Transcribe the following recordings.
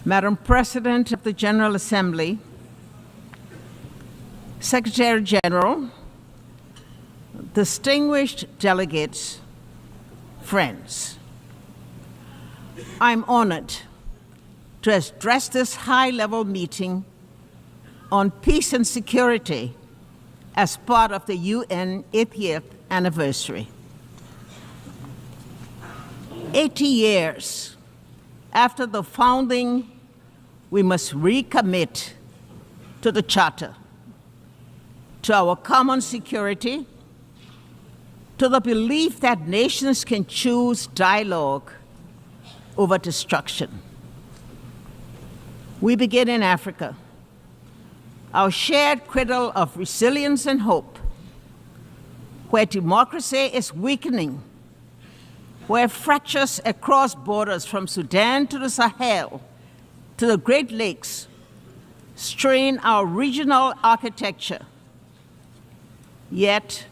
Madam President of the General Assembly, Secretary General, distinguished delegates, friends, I'm honored to address this high-level meeting on peace and security as part of the UN 80th anniversary. 80 years after the founding, we must recommit to the Charter, to our common security, to the belief that nations can choose dialogue over destruction. We begin in Africa, our shared cradle of resilience and hope, where democracy is weakening, where fractures across borders from Sudan to the Sahel to the Great Lakes strain our regional architecture. Yet,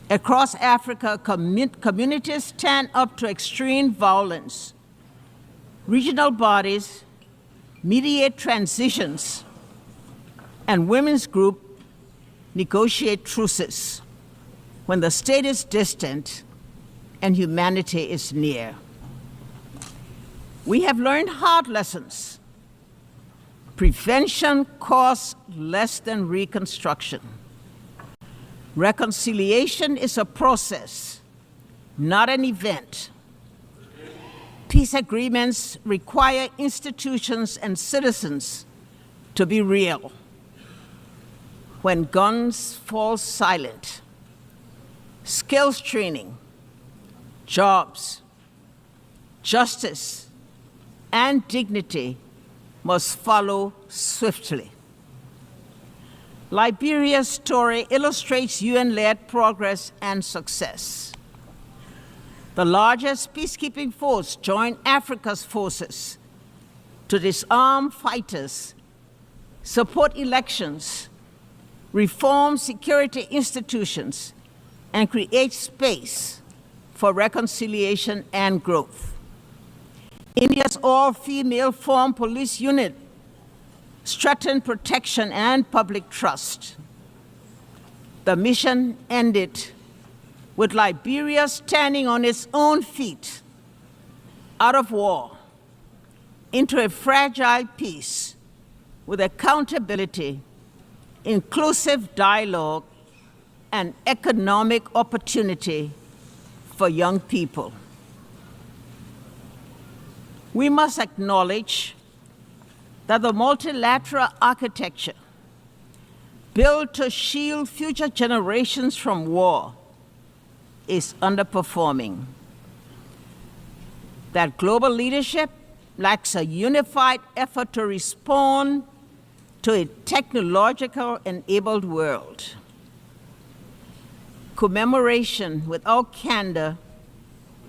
across Africa, communities stand up to extreme violence. Regional bodies mediate transitions, and women's groups negotiate truces when the state is distant and humanity is near. We have learned hard lessons. Prevention costs less than reconstruction. Reconciliation is a process, not an event. Peace agreements require institutions and citizens to be real. When guns fall silent, skills training, jobs, justice, and dignity must follow swiftly. Liberia's story illustrates UN-led progress and success. The largest peacekeeping force joined Africa's forces to disarm fighters, support elections, reform security institutions, and create space for reconciliation and growth. India's all-female formed police unit strengthened protection and public trust. The mission ended with Liberia standing on its own feet, out of war, into a fragile peace with accountability, inclusive dialogue, and economic opportunity for young people. We must acknowledge that the multilateral architecture built to shield future generations from war is underperforming. That global leadership lacks a unified effort to respond to a technological enabled world. Commemoration without candor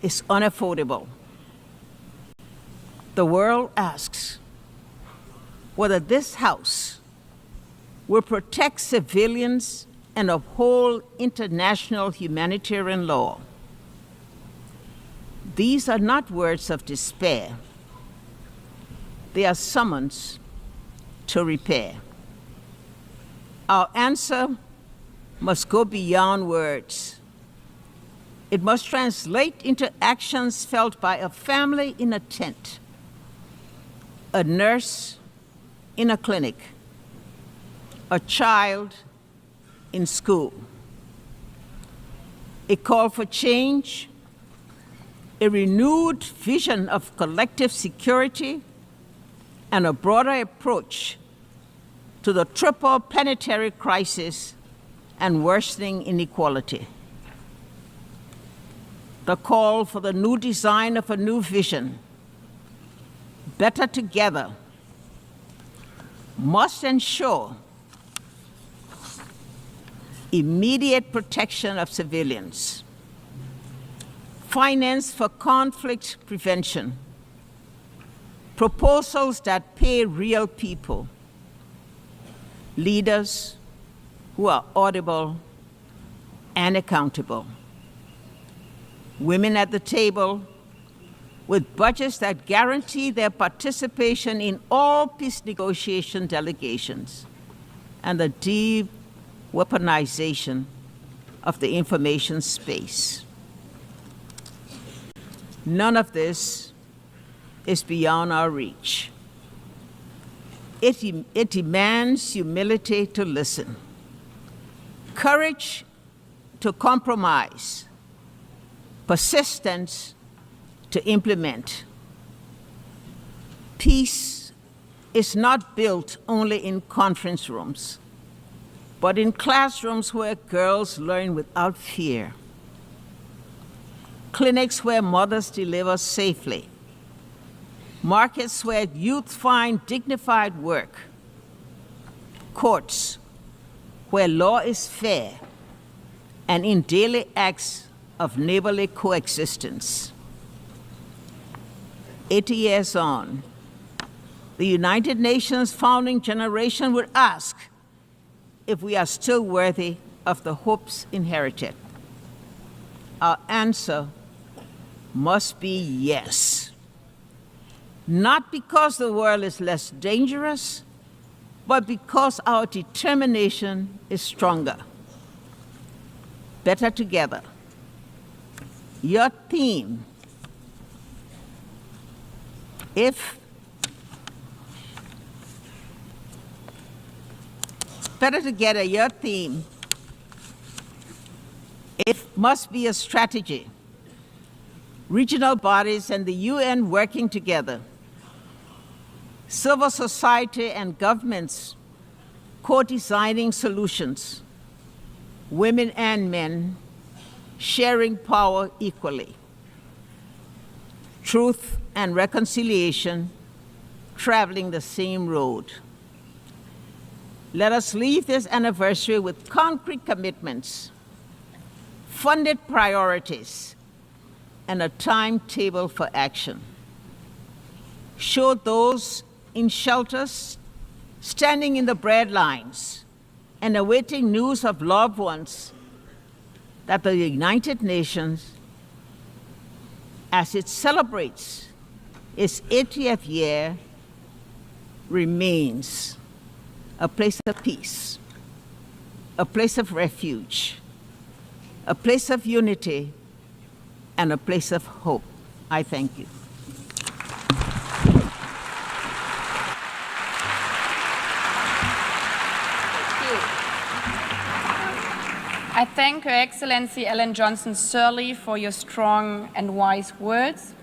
is unaffordable. The world asks whether this House will protect civilians and uphold international humanitarian law. These are not words of despair. They are summons to repair. Our answer must go beyond words. It must translate into actions felt by a family in a tent, a nurse in a clinic, a child in school. A call for change, a renewed vision of collective security, and a broader approach to the triple planetary crisis and worsening inequality. The call for the new design of a new vision, better together, must ensure immediate protection of civilians, finance for conflict prevention, proposals that pay real people, leaders who are audible and accountable, women at the table, with budgets that guarantee their participation in all peace negotiation delegations, and the de-weaponization of the information space. None of this is beyond our reach. It demands humility to listen, courage to compromise, persistence to implement. Peace is not built only in conference rooms, but in classrooms where girls learn without fear, clinics where mothers deliver safely, markets where youth find dignified work, courts where law is fair, and in daily acts of neighborly coexistence. 80 years on, the United Nations founding generation would ask if we are still worthy of the hopes inherited. Our answer must be yes. Not because the world is less dangerous, but because our determination is stronger. Better together. Your theme, better together, your theme, it must be a strategy. Regional bodies and the UN working together. Civil society and governments co-designing solutions. Women and men sharing power equally. Truth and reconciliation traveling the same road. Let us leave this anniversary with concrete commitments, funded priorities, and a timetable for action. Show those in shelters, standing in the bread lines, and awaiting news of loved ones that the United Nations, as it celebrates its 80th year, remains a place of peace, a place of refuge, a place of unity, and a place of hope. I thank you. I thank Her Excellency Ellen Johnson Sirleaf for your strong and wise words.